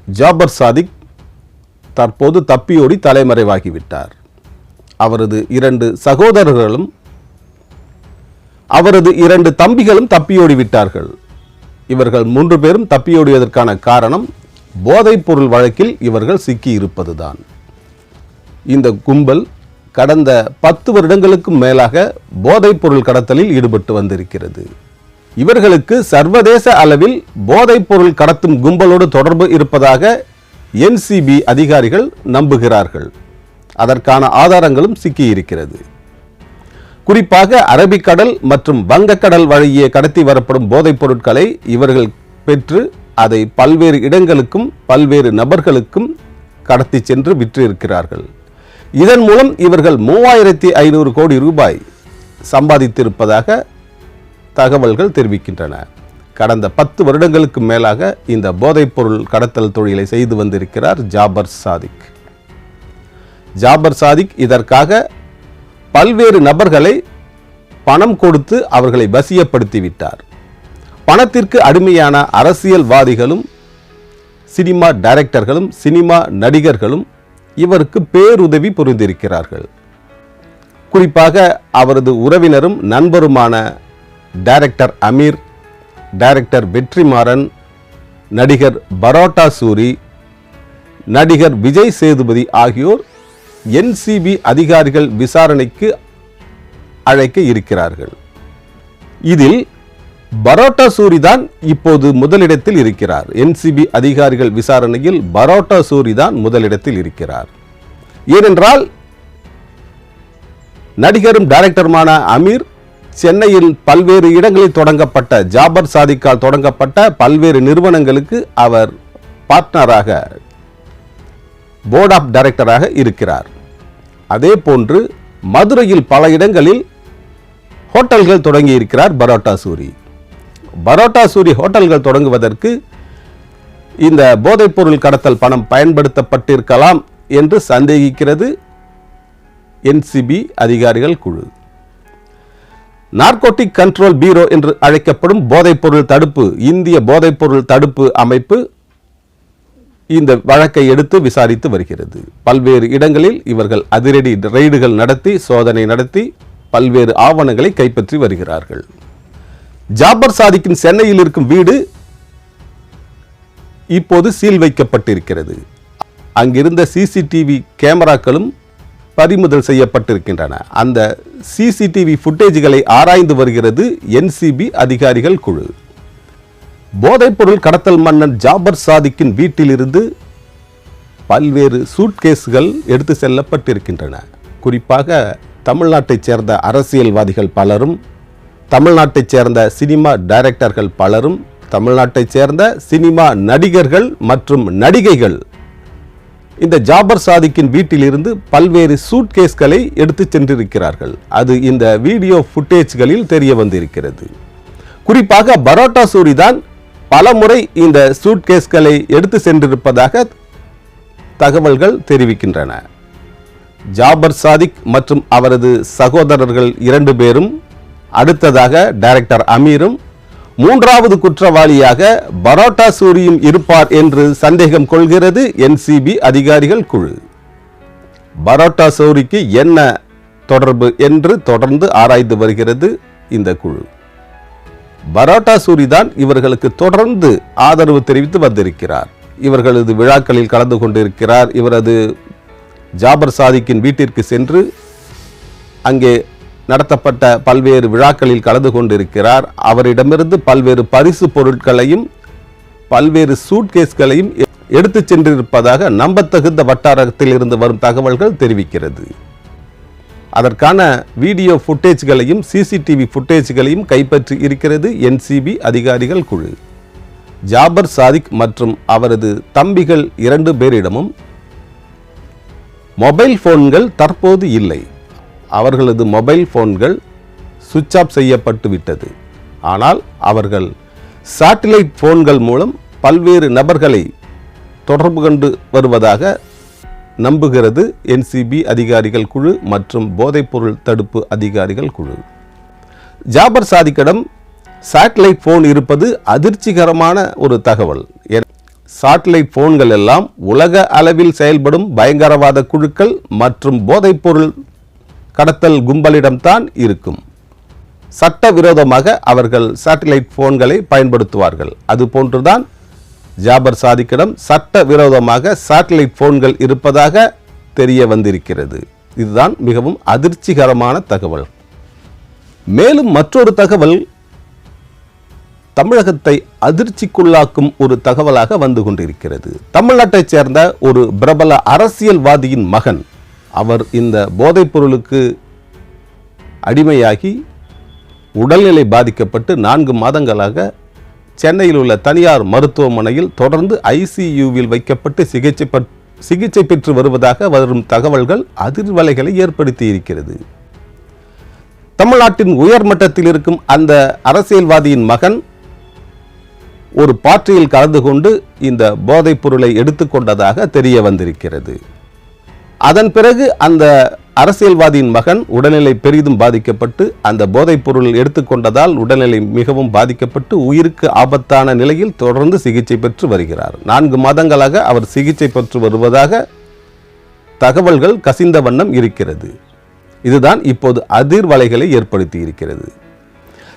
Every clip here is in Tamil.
ஜாபர் சாதிக் தற்போது தப்பியோடி தலைமறைவாகிவிட்டார். அவரது 2 சகோதரர்களும் அவரது 2 தம்பிகளும் தப்பியோடிவிட்டார்கள். இவர்கள் 3 பேரும் தப்பியோடியதற்கான காரணம் போதைப்பொருள் வழக்கில் இவர்கள் சிக்கியிருப்பதுதான். இந்த கும்பல் கடந்த 10 வருடங்களுக்கும் மேலாக போதைப்பொருள் கடத்தலில் ஈடுபட்டு வந்திருக்கிறது. இவர்களுக்கு சர்வதேச அளவில் போதைப்பொருள் கடத்தும் கும்பலோடு தொடர்பு இருப்பதாக NCB அதிகாரிகள் நம்புகிறார்கள். அதற்கான ஆதாரங்களும் சிக்கியிருக்கிறது. குறிப்பாக அரபிக்கடல் மற்றும் வங்கக்கடல் வழியே கடத்தி வரப்படும் போதைப் பொருட்களை இவர்கள் பெற்று அதை பல்வேறு இடங்களுக்கும் பல்வேறு நபர்களுக்கும் கடத்தி சென்று விற்றிருக்கிறார்கள். இதன் மூலம் இவர்கள் 3500 கோடி ரூபாய் சம்பாதித்திருப்பதாக தகவல்கள் தெரிவிக்கின்றன. கடந்த 10 வருடங்களுக்கு மேலாக இந்த போதைப்பொருள் கடத்தல் தொழிலை செய்து வந்திருக்கிறார் ஜாபர் சாதிக். ஜாபர் சாதிக் இதற்காக பல்வேறு நபர்களை பணம் கொடுத்து அவர்களை வசியப்படுத்திவிட்டார். பணத்திற்கு அடிமையான அரசியல்வாதிகளும் சினிமா டைரக்டர்களும் சினிமா நடிகர்களும் இவருக்கு பேருதவி புரிந்திருக்கிறார்கள். குறிப்பாக அவரது உறவினரும் நண்பருமான டைரக்டர் அமீர், டைரக்டர் வெற்றிமாறன், நடிகர் பரோட்டா சூரி, நடிகர் விஜய் சேதுபதி ஆகியோர் NCB அதிகாரிகள் விசாரணைக்கு அழைக்க இருக்கிறார்கள். இதில் பரோட்டா சூரி தான் இப்போது முதலிடத்தில் இருக்கிறார். NCB அதிகாரிகள் விசாரணையில் பரோட்டா சூரி தான் முதலிடத்தில் இருக்கிறார். ஏனென்றால் நடிகரும் டைரக்டருமான அமீர் சென்னையில் பல்வேறு இடங்களில் தொடங்கப்பட்ட ஜாபர் சாதிக்கால் தொடங்கப்பட்ட பல்வேறு நிறுவனங்களுக்கு அவர் பார்ட்னராக போர்ட் ஆஃப் டைரக்டராக இருக்கிறார். அதே போன்று மதுரையில் பல இடங்களில் ஹோட்டல்கள் தொடங்கி இருக்கிறார் பரோட்டா சூரி. பரோட்டா சூரி ஹோட்டல்கள் தொடங்குவதற்கு இந்த போதைப்பொருள் கடத்தல் பணம் பயன்படுத்தப்பட்டிருக்கலாம் என்று சந்தேகிக்கிறது NCB அதிகாரிகள் குழு. நார்கோட்டிக் கண்ட்ரோல் பீரோ என்று அழைக்கப்படும் போதைப்பொருள் தடுப்பு இந்திய போதைப்பொருள் தடுப்பு அமைப்பு இந்த வழக்கை எடுத்து விசாரித்து வருகிறது. பல்வேறு இடங்களில் இவர்கள் அதிரடி ரெய்டுகள் நடத்தி சோதனை நடத்தி பல்வேறு ஆவணங்களை கைப்பற்றி வருகிறார்கள். ஜாபர் சாதிக்கின் சென்னையில் இருக்கும் வீடு இப்போது சீல் வைக்கப்பட்டிருக்கிறது. அங்கிருந்த CCTV கேமராக்களும் பறிமுதல் செய்யப்பட்டிருக்கின்றன. அந்த CCTV ஃபுட்டேஜ்களை ஆராய்ந்து வருகிறது NCB அதிகாரிகள் குழு. போதைப்பொருள் கடத்தல் மன்னன் ஜாபர் சாதிக்கின் வீட்டிலிருந்து பல்வேறு சூட்கேஸ்கள் எடுத்து செல்லப்பட்டிருக்கின்றன. குறிப்பாக தமிழ்நாட்டைச் சேர்ந்த அரசியல்வாதிகள் பலரும், தமிழ்நாட்டைச் சேர்ந்த சினிமா டைரக்டர்கள் பலரும், தமிழ்நாட்டைச் சேர்ந்த சினிமா நடிகர்கள் மற்றும் நடிகைகள் இந்த ஜாபர் சாதிக்கின் வீட்டிலிருந்து பல்வேறு சூட்கேஸ்களை எடுத்து சென்றிருக்கிறார்கள். அது இந்த வீடியோ ஃபுட்டேஜ்களில் தெரிய வந்திருக்கிறது. குறிப்பாக பரோட்டா சூரி தான் பல முறை இந்த சூட்கேஸ்களை எடுத்து சென்றிருப்பதாக தகவல்கள் தெரிவிக்கின்றன. ஜாபர் சாதிக் மற்றும் அவரது சகோதரர்கள் 2 பேரும், அடுத்ததாக டைரக்டர் அமீரும், 3வது குற்றவாளியாக பரோட்டா சூரியும் இருப்பார் என்று சந்தேகம் கொள்கிறது NCB அதிகாரிகள் குழு. பரோட்டா சூரிக்கு என்ன தொடர்பு என்று தொடர்ந்து ஆராய்ந்து வருகிறது இந்த குழு. பரோட்டா சூரி தான் இவர்களுக்கு தொடர்ந்து ஆதரவு தெரிவித்து வந்திருக்கிறார். இவர்களது விழாக்களில் கலந்து கொண்டிருக்கிறார். இவரது ஜாபர் சாதிக்கின் வீட்டிற்கு சென்று அங்கே நடத்தப்பட்ட பல்வேறு விழாக்களில் கலந்து கொண்டிருக்கிறார். அவரிடமிருந்து பல்வேறு பரிசு பொருட்களையும் பல்வேறு சூட்கேஸ்களையும் எடுத்து சென்றிருப்பதாக நம்பத்தகுந்த வட்டாரத்தில் இருந்து வரும் தகவல்கள் தெரிவிக்கிறது. அதற்கான வீடியோ ஃபுட்டேஜ்களையும் CCTV ஃபுட்டேஜ்களையும் கைப்பற்றி இருக்கிறது NCB அதிகாரிகள் குழு. ஜாபர் சாதிக் மற்றும் அவரது தம்பிகள் 2 பேரிடமும் மொபைல் போன்கள் தற்போது இல்லை. அவர்களது மொபைல் போன்கள் சுவிட்ச் ஆஃப் செய்யப்பட்டு விட்டது. ஆனால் அவர்கள் சேட்டலைட் போன்கள் மூலம் பல்வேறு நபர்களை தொடர்பு கொண்டு வருவதாக நம்புகிறது NCB அதிகாரிகள் குழு மற்றும் போதைப்பொருள் தடுப்பு அதிகாரிகள் குழு. ஜாபர் சாதிக்கிடம் சேட்டலைட் போன் இருப்பது அதிர்ச்சிகரமான ஒரு தகவல். சாட்டிலைட் போன்கள் எல்லாம் உலக அளவில் செயல்படும் பயங்கரவாத குழுக்கள் மற்றும் போதைப்பொருள் கடத்தல் கும்பலிடம்தான் இருக்கும். சட்டவிரோதமாக அவர்கள் சாட்டிலைட் போன்களை பயன்படுத்துவார்கள். அதுபோன்றுதான் ஜாபர் சாதிக்கிடம் சட்டவிரோதமாக சாட்டிலைட் போன்கள் இருப்பதாக தெரிய வந்திருக்கிறது. இதுதான் மிகவும் அதிர்ச்சிகரமான தகவல். மேலும் மற்றொரு தகவல் தமிழகத்தை அதிர்ச்சிக்குள்ளாக்கும் ஒரு தகவலாக வந்து கொண்டிருக்கிறது. தமிழ்நாட்டைச் சேர்ந்த ஒரு பிரபல அரசியல்வாதியின் மகன், அவர் இந்த போதைப் பொருளுக்கு அடிமையாகி உடல்நிலை பாதிக்கப்பட்டு 4 மாதங்களாக சென்னையில் உள்ள தனியார் மருத்துவமனையில் தொடர்ந்து ஐசியூவில் வைக்கப்பட்டு சிகிச்சை பெற்று வருவதாக வரும் தகவல்கள் அதிர்வலைகளை ஏற்படுத்தி இருக்கிறது. தமிழ்நாட்டின் உயர்மட்டத்தில் இருக்கும் அந்த அரசியல்வாதியின் மகன் ஒரு பார்ட்டியில் கலந்து கொண்டு இந்த போதைப் பொருளை எடுத்துக்கொண்டதாக தெரிய வந்திருக்கிறது. அதன் பிறகு அந்த அரசியல்வாதியின் மகன் உடல்நிலை பெரிதும் பாதிக்கப்பட்டு அந்த போதைப் பொருள் எடுத்துக்கொண்டதால் உடல்நிலை மிகவும் பாதிக்கப்பட்டு உயிருக்கு ஆபத்தான நிலையில் தொடர்ந்து சிகிச்சை பெற்று வருகிறார். 4 மாதங்களாக அவர் சிகிச்சை பெற்று வருவதாக தகவல்கள் கசிந்த வண்ணம் இருக்கிறது. இதுதான் இப்போது அதிர்வலைகளை ஏற்படுத்தி இருக்கிறது.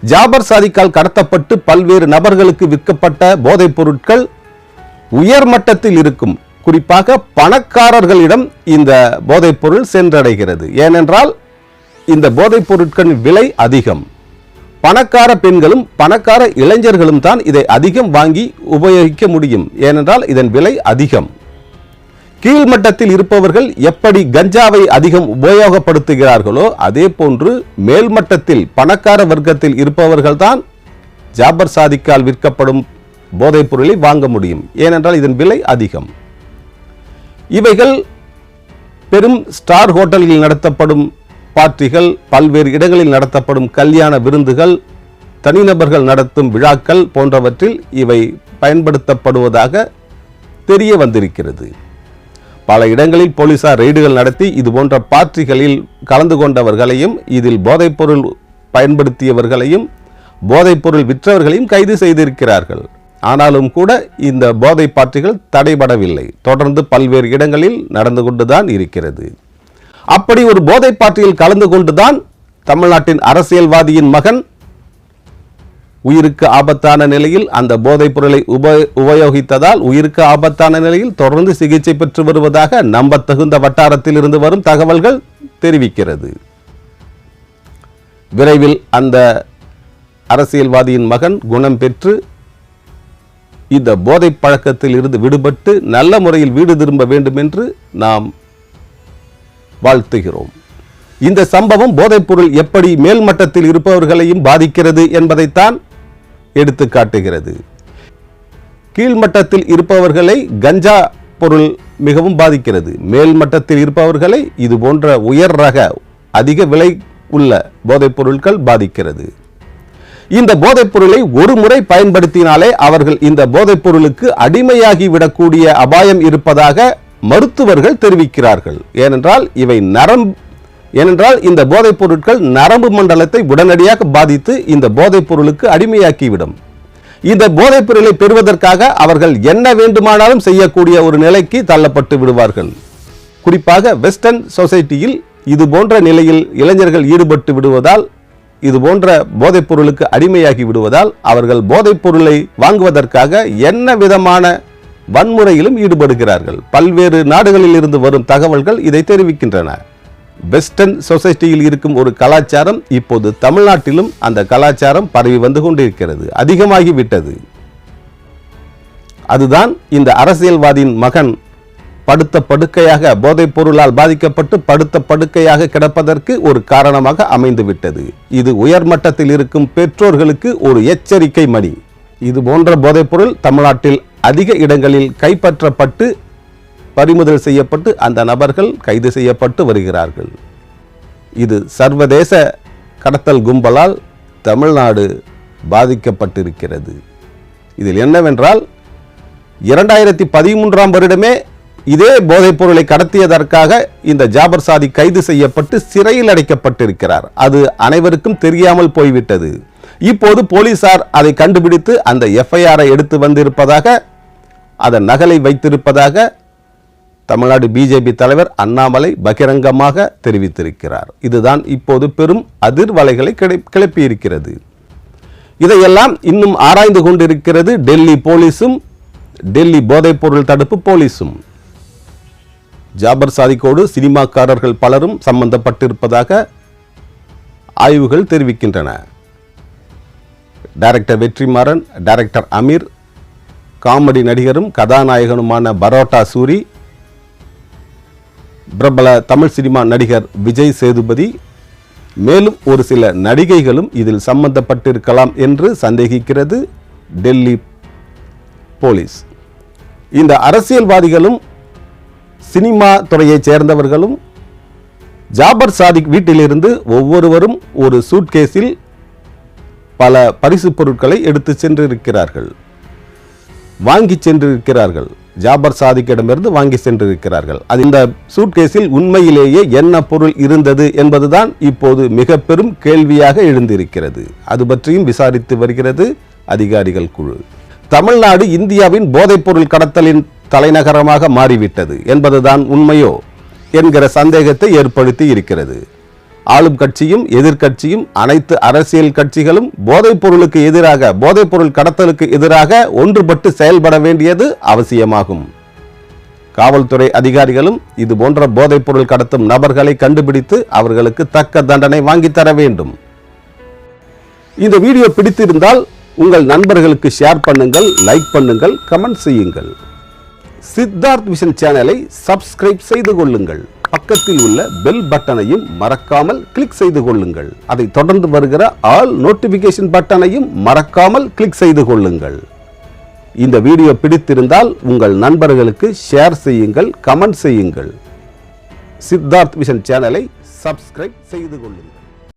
ஜாபர் சாதிக்கால் கடத்தப்பட்டு பல்வேறு நபர்களுக்கு விற்கப்பட்ட போதைப் பொருட்கள் உயர்மட்டத்தில் இருக்கும், குறிப்பாக பணக்காரர்களிடம் இந்த போதைப் பொருள் சென்றடைகிறது. ஏனென்றால் இந்த போதைப் பொருட்களின் விலை அதிகம். பணக்கார பெண்களும் பணக்கார இளைஞர்களும் தான் இதை அதிகம் வாங்கி உபயோகிக்க முடியும். ஏனென்றால் இதன் விலை அதிகம். கீழ்மட்டத்தில் இருப்பவர்கள் எப்படி கஞ்சாவை அதிகம் உபயோகப்படுத்துகிறார்களோ அதே போன்று மேல்மட்டத்தில் பணக்கார வர்க்கத்தில் இருப்பவர்கள் தான் ஜாபர் சாதிக்கால் விற்கப்படும் போதைப் பொருளை வாங்க முடியும். ஏனென்றால் இதன் விலை அதிகம். இவைகள் பெரும் ஸ்டார் ஹோட்டல்களில் நடத்தப்படும் பார்ட்டிகள், பல்வேறு இடங்களில் நடத்தப்படும் கல்யாண விருந்துகள், தனிநபர்கள் நடத்தும் விழாக்கள் போன்றவற்றில் இவை பயன்படுத்தப்படுவதாக தெரிய வந்திருக்கிறது. பல இடங்களில் போலீசார் ரெய்டுகள் நடத்தி இது போன்ற பார்ட்டிகளில் கலந்து கொண்டவர்களையும் இதில் போதைப்பொருள் பயன்படுத்தியவர்களையும் போதைப்பொருள் விற்றவர்களையும் கைது செய்திருக்கிறார்கள். ஆனாலும் கூட இந்த போதை பார்ட்டிகள் தடைபடவில்லை. தொடர்ந்து பல்வேறு இடங்களில் நடந்து கொண்டுதான் இருக்கிறது. அப்படி ஒரு போதை பார்ட்டியில் கலந்து கொண்டுதான் தமிழ்நாட்டின் அரசியல்வாதியின் மகன் உயிருக்கு ஆபத்தான நிலையில் அந்த போதைப் பொருளை உபயோகித்ததால் உயிருக்கு ஆபத்தான நிலையில் தொடர்ந்து சிகிச்சை பெற்று வருவதாக நம்பத்தகுந்த வட்டாரத்தில் இருந்து வரும் தகவல்கள் தெரிவிக்கிறது. விரைவில் அந்த அரசியல்வாதியின் மகன் குணம் பெற்று இந்த போதை பழக்கத்தில் இருந்து விடுபட்டு நல்ல முறையில் வீடு திரும்ப வேண்டும் என்று நாம் வாழ்த்துகிறோம். இந்த சம்பவம் போதைப் பொருள் எப்படி மேல்மட்டத்தில் இருப்பவர்களையும் பாதிக்கிறது என்பதைத்தான் எடுத்து காட்டுகிறது. கீழ்மட்டத்தில் இருப்பவர்களை கஞ்சா பொருள் மிகவும் பாதிக்கிறது. மேல்மட்டத்தில் இருப்பவர்களை இது போன்ற உயர் ரக அதிக விலை உள்ள போதைப் பொருட்கள் பாதிக்கிறது. இந்த போதைப் பொருளை ஒரு முறை பயன்படுத்தினாலே அவர்கள் இந்த போதைப் பொருளுக்கு அடிமையாகி விடக்கூடிய அபாயம் இருப்பதாக மருத்துவர்கள் தெரிவிக்கிறார்கள். ஏனென்றால் இந்த போதைப் பொருட்கள் நரம்பு மண்டலத்தை உடனடியாக பாதித்து இந்த போதைப் பொருளுக்கு அடிமையாக்கிவிடும். இந்த போதைப் பொருளை பெறுவதற்காக அவர்கள் என்ன வேண்டுமானாலும் செய்யக்கூடிய ஒரு நிலைக்கு தள்ளப்பட்டு விடுவார்கள். குறிப்பாக வெஸ்டர்ன் சொசைட்டியில் இது போன்ற நிலையில் இளைஞர்கள் ஈடுபட்டு விடுவதால், இது போன்ற போதைப் பொருளுக்கு அடிமையாகி விடுவதால் அவர்கள் போதைப் பொருளை வாங்குவதற்காக என்ன விதமான வன்முறையிலும் ஈடுபடுகிறார்கள். பல்வேறு நாடுகளில் இருந்து வரும் தகவல்கள் இதை தெரிவிக்கின்றன. வெஸ்டர்ன் சொசைட்டியில் இருக்கும் ஒரு கலாச்சாரம் இப்போது தமிழ்நாட்டிலும் அந்த கலாச்சாரம் பரவி வந்து கொண்டிருக்கிறது, அதிகமாகிவிட்டது. அதுதான் இந்த அரசியல்வாதியின் மகன் படுத்த படுக்கையாக போதைப் பொருளால் பாதிக்கப்பட்டு படுத்த படுக்கையாக கிடப்பதற்கு ஒரு காரணமாக அமைந்துவிட்டது. இது உயர்மட்டத்தில் இருக்கும் பெற்றோர்களுக்கு ஒரு எச்சரிக்கை மணி. இது போன்ற போதைப் பொருள் தமிழ்நாட்டில் அதிக இடங்களில் கைப்பற்றப்பட்டு பறிமுதல் செய்யப்பட்டு அந்த நபர்கள் கைது செய்யப்பட்டு வருகிறார்கள். இது சர்வதேச கடத்தல் கும்பலால் தமிழ்நாடு பாதிக்கப்பட்டிருக்கிறது. இதில் என்னவென்றால் 2013ஆம் வருடமே இதே போதைப் பொருளை கடத்தியதற்காக இந்த ஜாபர் சாதி கைது செய்யப்பட்டு சிறையில் அடைக்கப்பட்டிருக்கிறார். அது அனைவருக்கும் தெரியாமல் போய்விட்டது. இப்போது போலீசார் அதை கண்டுபிடித்து அந்த எஃப்ஐஆரை எடுத்து வந்திருப்பதாக அதன் நகலை வைத்திருப்பதாக தமிழ்நாடு பிஜேபி தலைவர் அண்ணாமலை பகிரங்கமாக தெரிவித்திருக்கிறார். இதுதான் இப்போது பெரும் அதிர்வலைகளை கிளப்பியிருக்கிறது. இதையெல்லாம் இன்னும் ஆராய்ந்து கொண்டிருக்கிறது டெல்லி போலீஸும் டெல்லி போதைப்பொருள் தடுப்பு போலீஸும். ஜாபர் சாதிக்கோடு சினிமாக்காரர்கள் பலரும் சம்பந்தப்பட்டிருப்பதாக ஆய்வுகள் தெரிவிக்கின்றன. Director Vetrimaaran, director Ameer, comedy நடிகரும் கதாநாயகனுமான பரோட்டா சூரி, பிரபல தமிழ் சினிமா நடிகர் விஜய் சேதுபதி, மேலும் ஒரு சில நடிகைகளும் இதில் சம்பந்தப்பட்டிருக்கலாம் என்று சந்தேகிக்கிறது டெல்லி போலீஸ். இந்த அரசியல்வாதிகளும் சினிமா துறையைச் சேர்ந்தவர்களும் ஜாபர் சாதிக் வீட்டிலிருந்து ஒவ்வொருவரும் ஒரு சூட்கேஸில் பல பரிசு பொருட்களை எடுத்து சென்றிருக்கிறார்கள், வாங்கி சென்றிருக்கிறார்கள். ஜாபர் சாதிக்கிடமிருந்து வாங்கி சென்றிருக்கிறார்கள். அது இந்த சூட்கேஸில் உண்மையிலேயே என்ன பொருள் இருந்தது என்பதுதான் இப்போது மிக பெரும் கேள்வியாக எழுந்திருக்கிறது. அது பற்றியும் விசாரித்து வருகிறது அதிகாரிகள் குழு. தமிழ்நாடு இந்தியாவின் போதைப்பொருள் கடத்தலின் தலைநகரமாக மாறிவிட்டது என்பதுதான் உண்மையோ என்கிற சந்தேகத்தை ஏற்படுத்தி இருக்கிறது. ஆளும் கட்சியும் எதிர்கட்சியும் அனைத்து அரசியல் கட்சிகளும் போதைப் பொருளுக்கு எதிராக, போதைப்பொருள் கடத்தலுக்கு எதிராக ஒன்றுபட்டு செயல்பட வேண்டியது அவசியமாகும். காவல்துறை அதிகாரிகளும் இது போன்ற போதைப் பொருள் கடத்தும் நபர்களை கண்டுபிடித்து அவர்களுக்கு தக்க தண்டனை வாங்கி தர வேண்டும். இந்த வீடியோ பிடித்திருந்தால் உங்கள் நண்பர்களுக்கு ஷேர் பண்ணுங்கள், லைக் பண்ணுங்கள், கமெண்ட் செய்யுங்கள். சித்தார்த் விஷன் சேனலை சப்ஸ்கிரைப் செய்து கொள்ளுங்கள். பக்கத்தில் உள்ள பெல் பட்டனையும் மறக்காமல் கிளிக் செய்து கொள்ளுங்கள். அதை தொடர்ந்து வருகிற ஆல் நோட்டிபிகேஷன் பட்டனையும் மறக்காமல் கிளிக் செய்து கொள்ளுங்கள். இந்த வீடியோ பிடித்திருந்தால் உங்கள் நண்பர்களுக்கு ஷேர் செய்யுங்கள், கமெண்ட் செய்யுங்கள். சித்தார்த் விஷன் சேனலை சப்ஸ்கிரைப் செய்து கொள்ளுங்கள்.